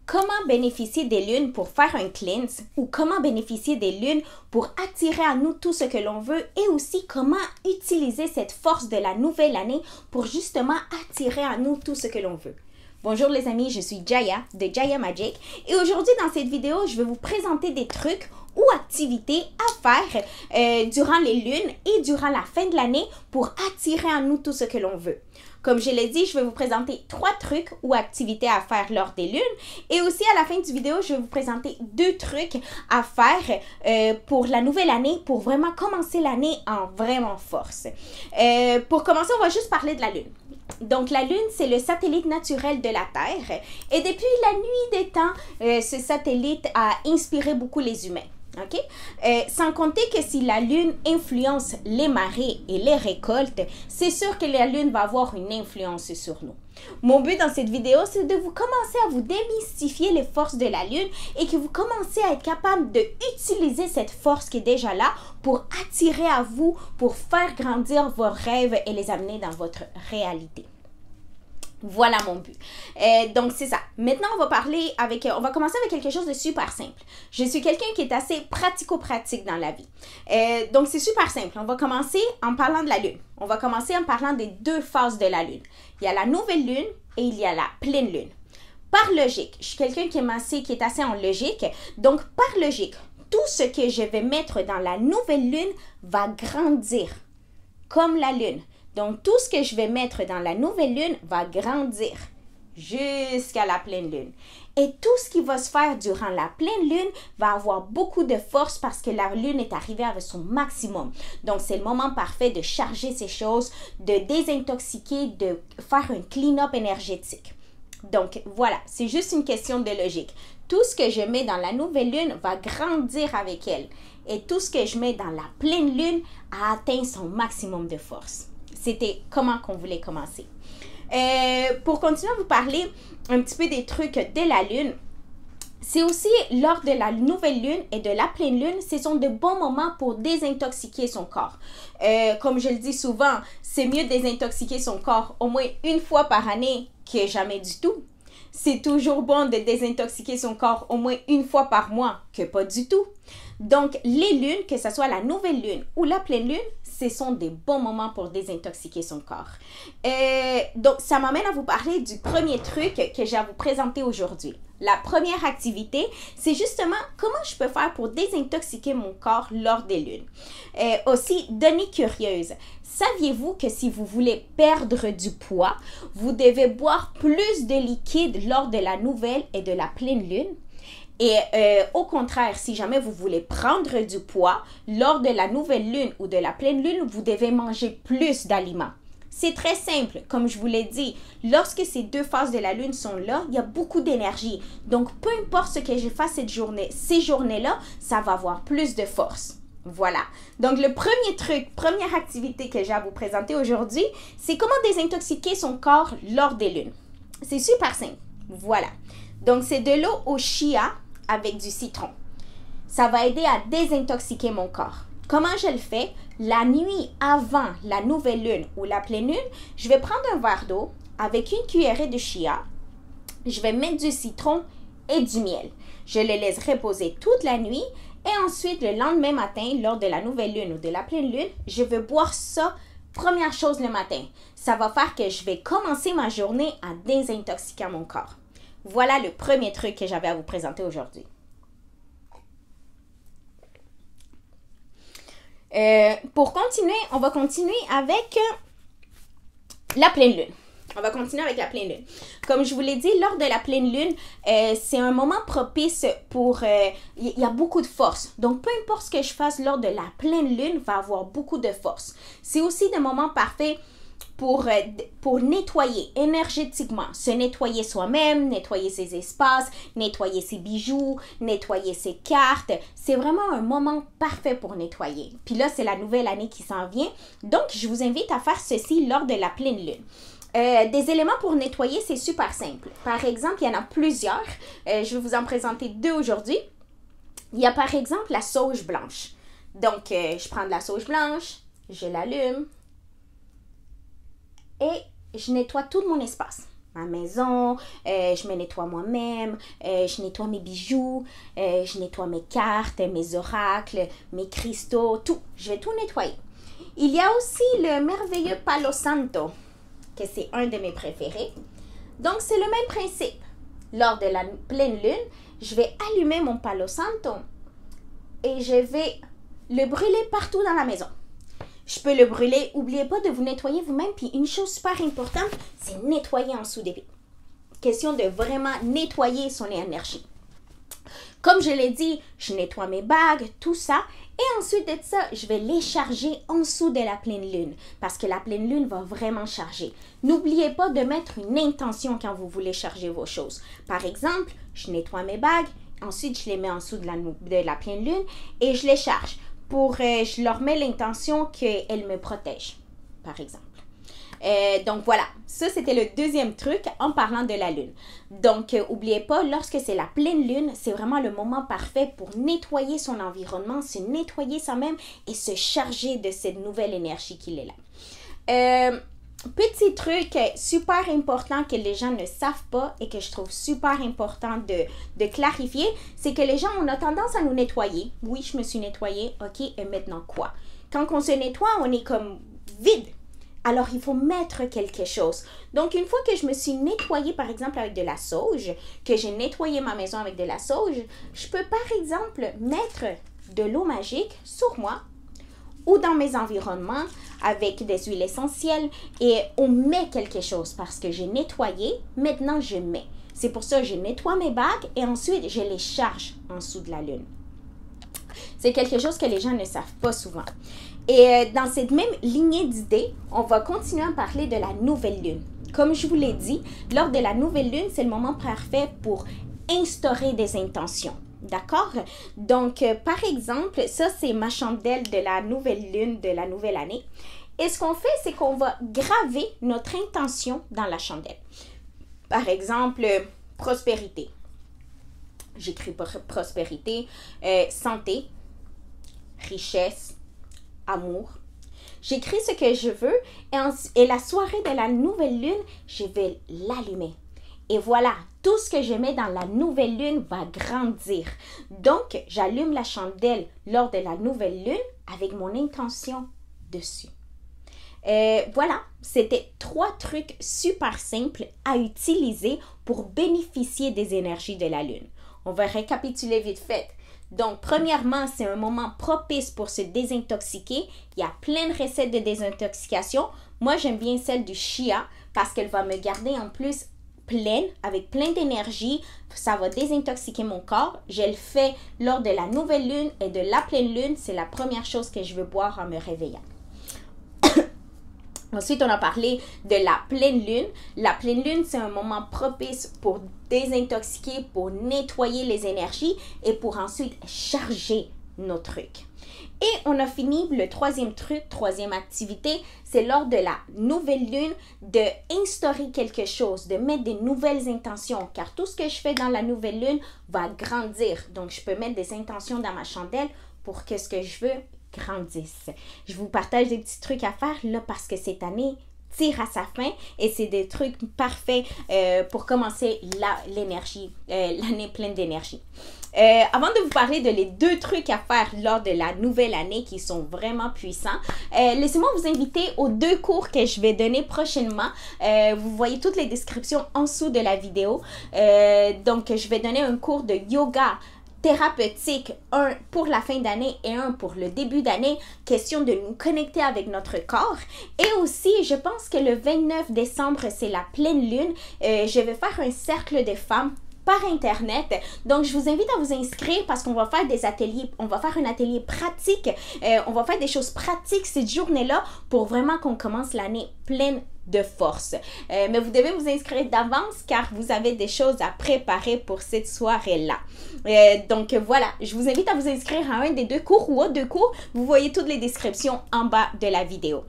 comment bénéficier des lunes pour faire un cleanse ou comment bénéficier des lunes pour attirer à nous tout ce que l'on veut et aussi comment utiliser cette force de la nouvelle année pour justement attirer à nous tout ce que l'on veut. Bonjour les amis, je suis Jaya de Jaya Magic et aujourd'hui dans cette vidéo, je vais vous présenter des trucs ou activités à faire durant les lunes et durant la fin de l'année pour attirer à nous tout ce que l'on veut. Comme je l'ai dit, je vais vous présenter 3 trucs ou activités à faire lors des lunes. Et aussi, à la fin du vidéo, je vais vous présenter 2 trucs à faire pour la nouvelle année, pour vraiment commencer l'année en vraiment force. Pour commencer, on va juste parler de la lune. Donc, la lune, c'est le satellite naturel de la Terre. Et depuis la nuit des temps, ce satellite a inspiré beaucoup les humains. Okay? Sans compter que si la lune influence les marées et les récoltes, c'est sûr que la lune va avoir une influence sur nous. Mon but dans cette vidéo, c'est de vous commencer à vous démystifier les forces de la lune et que vous commencez à être capable d'utiliser cette force qui est déjà là pour attirer à vous, pour faire grandir vos rêves et les amener dans votre réalité. Voilà mon but. Donc, c'est ça. Maintenant, on va commencer avec quelque chose de super simple. Je suis quelqu'un qui est assez pratico-pratique dans la vie. Donc, c'est super simple. On va commencer en parlant de la lune. On va commencer en parlant des 2 phases de la lune. Il y a la nouvelle lune et il y a la pleine lune. Par logique, je suis quelqu'un qui est assez en logique. Donc, par logique, tout ce que je vais mettre dans la nouvelle lune va grandir comme la lune. Donc, tout ce que je vais mettre dans la nouvelle lune va grandir jusqu'à la pleine lune. Et tout ce qui va se faire durant la pleine lune va avoir beaucoup de force parce que la lune est arrivée avec son maximum. Donc, c'est le moment parfait de charger ces choses, de désintoxiquer, de faire un clean-up énergétique. Donc, voilà, c'est juste une question de logique. Tout ce que je mets dans la nouvelle lune va grandir avec elle. Et tout ce que je mets dans la pleine lune a atteint son maximum de force. C'était comment qu'on voulait commencer. Pour continuer à vous parler un petit peu des trucs de la lune, c'est aussi lors de la nouvelle lune et de la pleine lune, ce sont de bons moments pour désintoxiquer son corps. Comme je le dis souvent, c'est mieux désintoxiquer son corps au moins une fois par année que jamais du tout. C'est toujours bon de désintoxiquer son corps au moins une fois par mois que pas du tout. Donc, les lunes, que ce soit la nouvelle lune ou la pleine lune, ce sont des bons moments pour désintoxiquer son corps. Donc, ça m'amène à vous parler du premier truc que j'ai à vous présenter aujourd'hui. La première activité, c'est justement comment je peux faire pour désintoxiquer mon corps lors des lunes. Aussi, donnée curieuse. Saviez-vous que si vous voulez perdre du poids, vous devez boire plus de liquide lors de la nouvelle et de la pleine lune? Et au contraire, si jamais vous voulez prendre du poids, lors de la nouvelle lune ou de la pleine lune, vous devez manger plus d'aliments. C'est très simple, comme je vous l'ai dit, lorsque ces 2 phases de la lune sont là, il y a beaucoup d'énergie. Donc, peu importe ce que je fasse ces journées-là, ça va avoir plus de force. Voilà. Donc, le premier truc, première activité que j'ai à vous présenter aujourd'hui, c'est comment désintoxiquer son corps lors des lunes. C'est super simple. Voilà. Donc, c'est de l'eau au chia avec du citron. Ça va aider à désintoxiquer mon corps. Comment je le fais? La nuit avant la nouvelle lune ou la pleine lune, je vais prendre un verre d'eau avec une cuillerée de chia. Je vais mettre du citron et du miel. Je les laisse reposer toute la nuit et ensuite, le lendemain matin, lors de la nouvelle lune ou de la pleine lune, je vais boire ça première chose le matin. Ça va faire que je vais commencer ma journée à désintoxiquer mon corps. Voilà le premier truc que j'avais à vous présenter aujourd'hui. Pour continuer, on va continuer avec la pleine lune. On va continuer avec la pleine lune. Comme je vous l'ai dit, lors de la pleine lune, c'est un moment propice pour... il y a beaucoup de force. Donc, peu importe ce que je fasse lors de la pleine lune, va avoir beaucoup de force. C'est aussi des moments parfaits pour nettoyer énergétiquement, se nettoyer soi-même, nettoyer ses espaces, nettoyer ses bijoux, nettoyer ses cartes. C'est vraiment un moment parfait pour nettoyer. Puis là, c'est la nouvelle année qui s'en vient. Donc, je vous invite à faire ceci lors de la pleine lune. Des éléments pour nettoyer, c'est super simple. Par exemple, il y en a plusieurs. Je vais vous en présenter 2 aujourd'hui. Il y a par exemple la sauge blanche. Donc, je prends de la sauge blanche, je l'allume et je nettoie tout mon espace. ma maison, je me nettoie moi-même, je nettoie mes bijoux, je nettoie mes cartes, mes oracles, mes cristaux, tout. Je vais tout nettoyer. Il y a aussi le merveilleux Palo Santo, que c'est un de mes préférés. Donc, c'est le même principe. Lors de la pleine lune, je vais allumer mon Palo Santo et je vais le brûler partout dans la maison. Je peux le brûler. N'oubliez pas de vous nettoyer vous-même. Puis une chose super importante, c'est nettoyer en dessous des pieds. Question de vraiment nettoyer son énergie. Comme je l'ai dit, je nettoie mes bagues, tout ça. Et ensuite de ça, je vais les charger en dessous de la pleine lune. Parce que la pleine lune va vraiment charger. N'oubliez pas de mettre une intention quand vous voulez charger vos choses. Par exemple, je nettoie mes bagues. Ensuite, je les mets en dessous de la pleine lune et je les charge. Je leur mets l'intention qu'elles me protègent, par exemple. Donc voilà, ça c'était le deuxième truc en parlant de la lune. Donc n'oubliez pas, lorsque c'est la pleine lune, c'est vraiment le moment parfait pour nettoyer son environnement, se nettoyer soi-même et se charger de cette nouvelle énergie qu'il est là. Petit truc super important que les gens ne savent pas et que je trouve super important de clarifier, c'est que les gens, on a tendance à nous nettoyer. Oui, je me suis nettoyée, ok, et maintenant quoi? Quand on se nettoie, on est comme vide. Alors, il faut mettre quelque chose. Donc, une fois que je me suis nettoyée, par exemple, avec de la sauge, que j'ai nettoyé ma maison avec de la sauge, je peux, par exemple, mettre de l'eau magique sur moi ou dans mes environnements avec des huiles essentielles et on met quelque chose parce que j'ai nettoyé, maintenant je mets. C'est pour ça que je nettoie mes bagues et ensuite je les charge en dessous de la lune. C'est quelque chose que les gens ne savent pas souvent. Et dans cette même lignée d'idées, on va continuer à parler de la nouvelle lune. Comme je vous l'ai dit, lors de la nouvelle lune, c'est le moment parfait pour instaurer des intentions. D'accord? Donc, par exemple, ça, c'est ma chandelle de la nouvelle lune, de la nouvelle année. Et ce qu'on fait, c'est qu'on va graver notre intention dans la chandelle. Par exemple, prospérité. J'écris prospérité, santé, richesse, amour. J'écris ce que je veux et la soirée de la nouvelle lune, je vais l'allumer. Et voilà, tout ce que je mets dans la nouvelle lune va grandir. Donc, j'allume la chandelle lors de la nouvelle lune avec mon intention dessus. Voilà, c'était 3 trucs super simples à utiliser pour bénéficier des énergies de la lune. On va récapituler vite fait. Donc, premièrement, c'est un moment propice pour se désintoxiquer. Il y a plein de recettes de désintoxication. Moi, j'aime bien celle du chia parce qu'elle va me garder en plus pleine, avec plein d'énergie. Ça va désintoxiquer mon corps. Je le fais lors de la nouvelle lune et de la pleine lune. C'est la première chose que je veux boire en me réveillant. Ensuite, on a parlé de la pleine lune. La pleine lune, c'est un moment propice pour désintoxiquer, pour nettoyer les énergies et pour ensuite charger nos trucs. Et on a fini le troisième truc, troisième activité, c'est lors de la nouvelle lune d'instaurer quelque chose, de mettre des nouvelles intentions. Car tout ce que je fais dans la nouvelle lune va grandir. Donc, je peux mettre des intentions dans ma chandelle pour que ce que je veux grandisse. Je vous partage des petits trucs à faire là parce que cette année tire à sa fin et c'est des trucs parfaits pour commencer l'année pleine d'énergie. Avant de vous parler de les 2 trucs à faire lors de la nouvelle année qui sont vraiment puissants, laissez-moi vous inviter aux 2 cours que je vais donner prochainement. Vous voyez toutes les descriptions en dessous de la vidéo. Donc, je vais donner un cours de yoga thérapeutique, un pour la fin d'année et un pour le début d'année, question de nous connecter avec notre corps. Et aussi, je pense que le 29 décembre, c'est la pleine lune. Je vais faire un cercle de femmes par Internet. Donc, je vous invite à vous inscrire parce qu'on va faire des ateliers, on va faire un atelier pratique, on va faire des choses pratiques cette journée-là pour vraiment qu'on commence l'année pleine de force. Mais vous devez vous inscrire d'avance car vous avez des choses à préparer pour cette soirée-là. Donc voilà, je vous invite à vous inscrire à un des 2 cours ou aux 2 cours. Vous voyez toutes les descriptions en bas de la vidéo.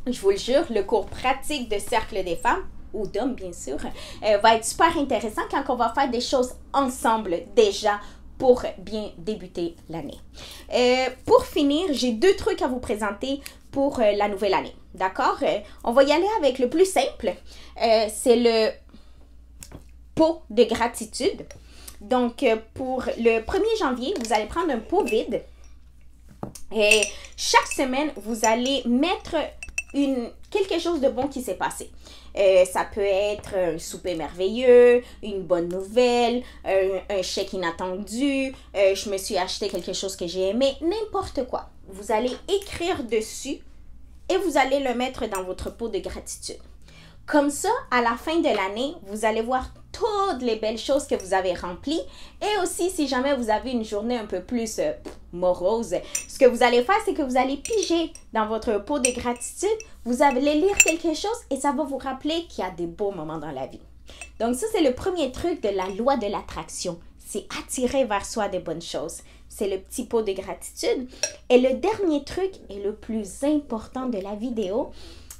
Je vous le jure, le cours pratique de Cercle des femmes, ou d'hommes bien sûr, va être super intéressant quand on va faire des choses ensemble déjà pour bien débuter l'année. Pour finir, j'ai 2 trucs à vous présenter pour la nouvelle année. D'accord? On va y aller avec le plus simple. C'est le pot de gratitude. Donc, pour le 1er janvier, vous allez prendre un pot vide. Et chaque semaine, vous allez mettre quelque chose de bon qui s'est passé. Ça peut être un souper merveilleux, une bonne nouvelle, un chèque inattendu, je me suis acheté quelque chose que j'ai aimé, n'importe quoi. Vous allez écrire dessus et vous allez le mettre dans votre pot de gratitude. Comme ça, à la fin de l'année, vous allez voir toutes les belles choses que vous avez remplies. Et aussi, si jamais vous avez une journée un peu plus morose, ce que vous allez faire, c'est que vous allez piger dans votre pot de gratitude. Vous allez lire quelque chose et ça va vous rappeler qu'il y a des beaux moments dans la vie. Donc ça, c'est le premier truc de la loi de l'attraction. C'est attirer vers soi des bonnes choses. C'est le petit pot de gratitude. Et le dernier truc et le plus important de la vidéo,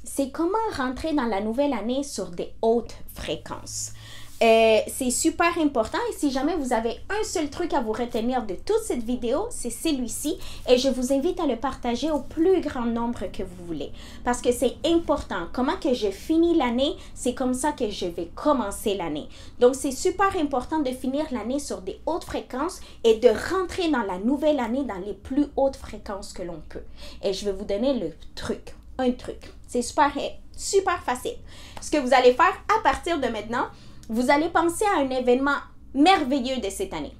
c'est comment rentrer dans la nouvelle année sur des hautes fréquences. C'est super important et si jamais vous avez un seul truc à vous retenir de toute cette vidéo, c'est celui-ci et je vous invite à le partager au plus grand nombre que vous voulez parce que c'est important. Comment que je finis l'année, c'est comme ça que je vais commencer l'année. Donc, c'est super important de finir l'année sur des hautes fréquences et de rentrer dans la nouvelle année dans les plus hautes fréquences que l'on peut. Et je vais vous donner le truc. Un truc. C'est super facile. Ce que vous allez faire à partir de maintenant, vous allez penser à un événement merveilleux de cette année.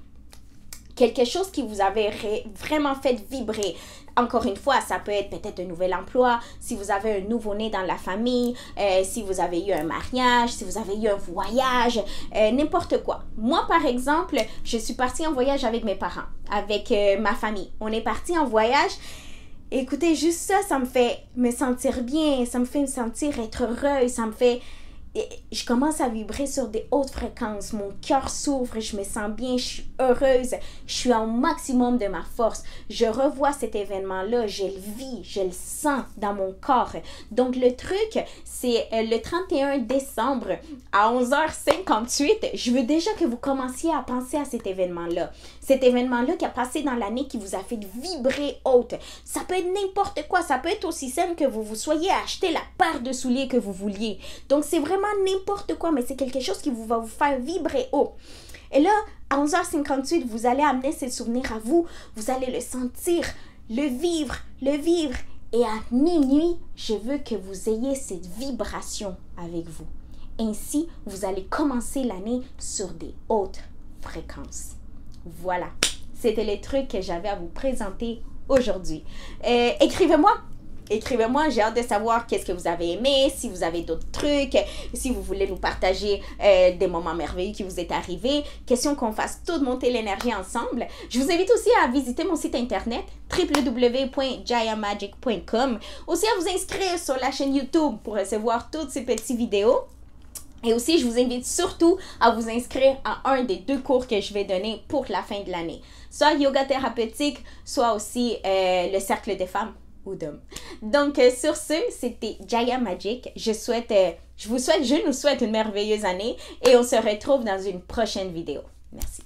Quelque chose qui vous avait vraiment fait vibrer. Encore une fois, ça peut être peut-être un nouvel emploi, si vous avez un nouveau-né dans la famille, si vous avez eu un mariage, si vous avez eu un voyage, n'importe quoi. Moi, par exemple, je suis partie en voyage avec mes parents, avec ma famille. On est parti en voyage. Écoutez, juste ça, ça me fait me sentir bien, ça me fait me sentir être heureuse, ça me fait... Je commence à vibrer sur des hautes fréquences, mon cœur s'ouvre, je me sens bien, je suis heureuse, je suis au maximum de ma force. Je revois cet événement-là, je le vis, je le sens dans mon corps. Donc le truc, c'est le 31 décembre à 11h58, je veux déjà que vous commenciez à penser à cet événement-là. Cet événement-là qui a passé dans l'année, qui vous a fait vibrer haute. Ça peut être n'importe quoi, ça peut être aussi simple que vous soyez acheté la paire de souliers que vous vouliez. Donc c'est vraiment n'importe quoi, mais c'est quelque chose qui va vous faire vibrer haut. Et là, à 11h58, vous allez amener ces souvenirs à vous, vous allez le sentir, le vivre. Et à minuit, je veux que vous ayez cette vibration avec vous. Ainsi, vous allez commencer l'année sur des hautes fréquences. Voilà, c'était les trucs que j'avais à vous présenter aujourd'hui. Écrivez-moi, j'ai hâte de savoir qu'est-ce que vous avez aimé, si vous avez d'autres trucs, si vous voulez nous partager des moments merveilleux qui vous est arrivés. Question qu'on fasse tout monter l'énergie ensemble. Je vous invite aussi à visiter mon site internet www.jayamagic.com. Aussi à vous inscrire sur la chaîne YouTube pour recevoir toutes ces petites vidéos. Et aussi, je vous invite surtout à vous inscrire à un des 2 cours que je vais donner pour la fin de l'année. Soit yoga thérapeutique, soit aussi le cercle des femmes ou d'hommes. Donc, sur ce, c'était Jaya Magic. Je nous souhaite une merveilleuse année et on se retrouve dans une prochaine vidéo. Merci.